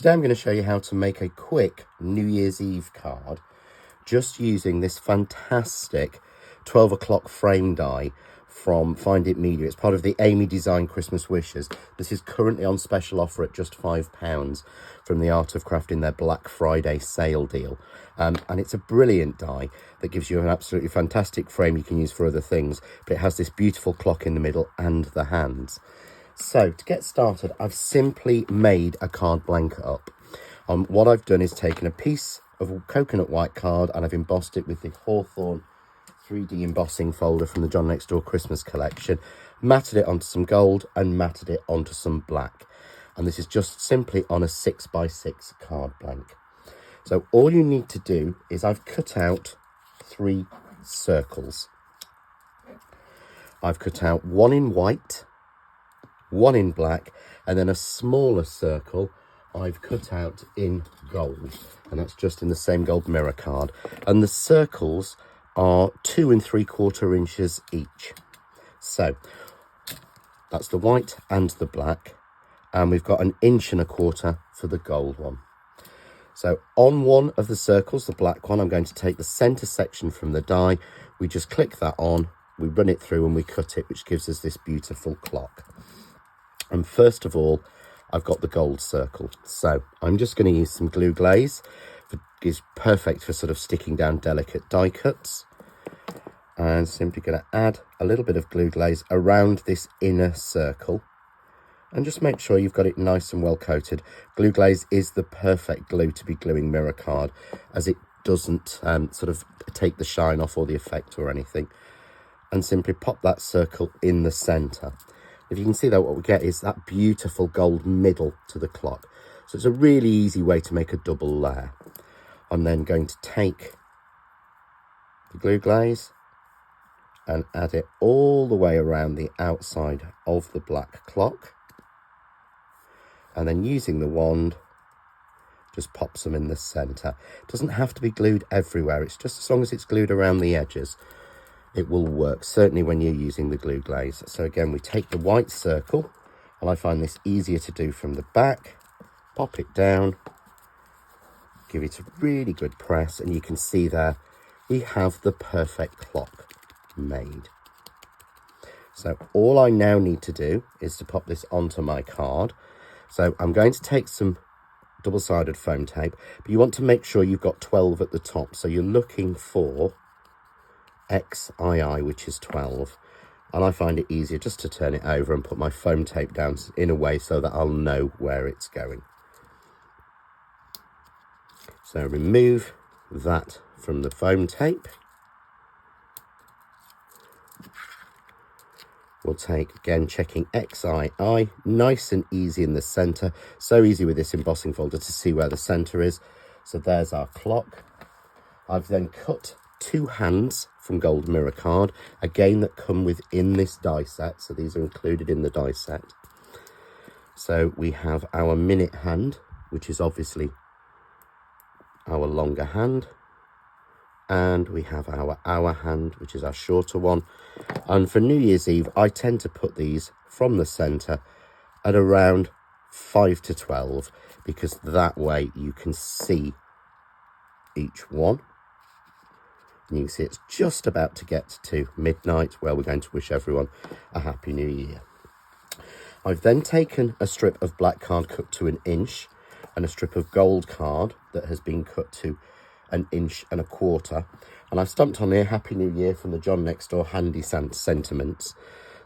Today I'm going to show you how to make a quick New Year's Eve card just using this fantastic 12 o'clock frame die from Find It Media. It's part of the Amy Design Christmas Wishes. This is currently on special offer at just £5 from the Art of Craft in their Black Friday sale deal. And it's a brilliant die that gives you an absolutely fantastic frame you can use for other things, but it has this beautiful clock in the middle and the hands. So to get started, I've simply made a card blanket up. What I've done is taken a piece of coconut white card and I've embossed it with the Hawthorne 3D embossing folder from the John Next Door Christmas collection, matted it onto some gold and matted it onto some black. And this is just simply on a 6x6 card blank. So all you need to do is I've cut out 3 circles. I've cut out 1 in white, 1 in black, and then a smaller circle I've cut out in gold, and that's just in the same gold mirror card. And the circles are 2 3/4 inches each. So that's the white and the black, and we've got 1 1/4 inch for the gold one. So on one of the circles, the black one, I'm going to take the center section from the die. We just click that on, we run it through and we cut it, which gives us this beautiful clock. And first of all, I've got the gold circle. So I'm just going to use some glue glaze. It's perfect for sort of sticking down delicate die cuts. And simply going to add a little bit of glue glaze around this inner circle. And just make sure you've got it nice and well coated. Glue glaze is the perfect glue to be gluing mirror card, as it doesn't sort of take the shine off or the effect or anything. And simply pop that circle in the center. If you can see that, what we get is that beautiful gold middle to the clock. So it's a really easy way to make a double layer. I'm then going to take the glue glaze and add it all the way around the outside of the black clock. And then using the wand, just pops them in the center. It doesn't have to be glued everywhere. It's just as long as it's glued around the edges, it will work, certainly when you're using the glue glaze. So again, we take the white circle, and I find this easier to do from the back. Pop it down, give it a really good press, and you can see there, we have the perfect clock made. So all I now need to do is to pop this onto my card. So I'm going to take some double-sided foam tape, but you want to make sure you've got 12 at the top. So you're looking for XII, which is 12. And I find it easier just to turn it over and put my foam tape down in a way so that I'll know where it's going. So remove that from the foam tape. We'll take, again, checking XII, nice and easy in the center. So easy with this embossing folder to see where the center is. So there's our clock. I've then cut 2 hands from gold mirror card, again, that come within this die set. So these are included in the die set. So we have our minute hand, which is obviously our longer hand. And we have our hour hand, which is our shorter one. And for New Year's Eve, I tend to put these from the center at around 5 to 12, because that way you can see each one. And you can see it's just about to get to midnight, where we're going to wish everyone a Happy New Year. I've then taken a strip of black card cut to 1 inch and a strip of gold card that has been cut to 1 1/4 inch. And I've stamped on here Happy New Year from the John Next Door Handy Sentiments.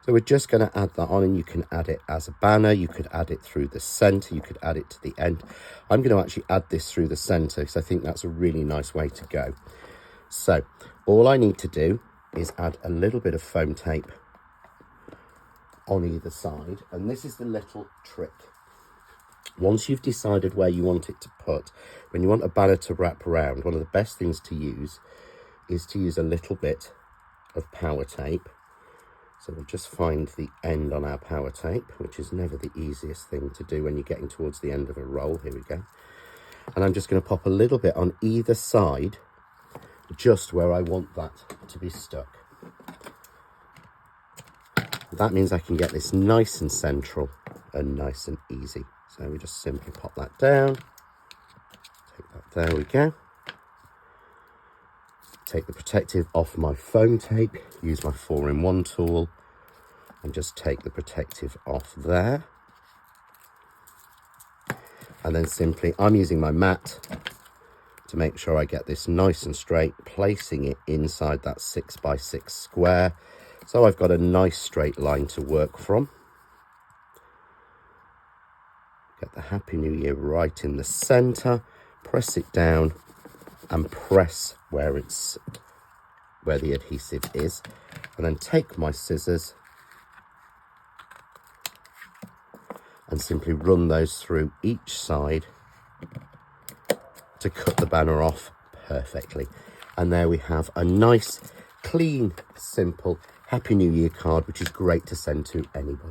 So we're just going to add that on, and you can add it as a banner. You could add it through the center. You could add it to the end. I'm going to actually add this through the center because I think that's a really nice way to go. So all I need to do is add a little bit of foam tape on either side. And this is the little trick. Once you've decided where you want it to put, when you want a banner to wrap around, one of the best things to use is to use a little bit of power tape. So we'll just find the end on our power tape, which is never the easiest thing to do when you're getting towards the end of a roll. Here we go. And I'm just going to pop a little bit on either side, just where I want that to be stuck. That means I can get this nice and central and nice and easy. So we just simply pop that down. Take that, there we go. Take the protective off my foam tape, use my 4-in-1 tool, and just take the protective off there. And then simply, I'm using my mat to make sure I get this nice and straight, placing it inside that 6x6 square. So I've got a nice straight line to work from. Get the Happy New Year right in the center, press it down and press where the adhesive is. And then take my scissors and simply run those through each side to cut the banner off perfectly. And there we have a nice, clean, simple Happy New Year card, which is great to send to anybody.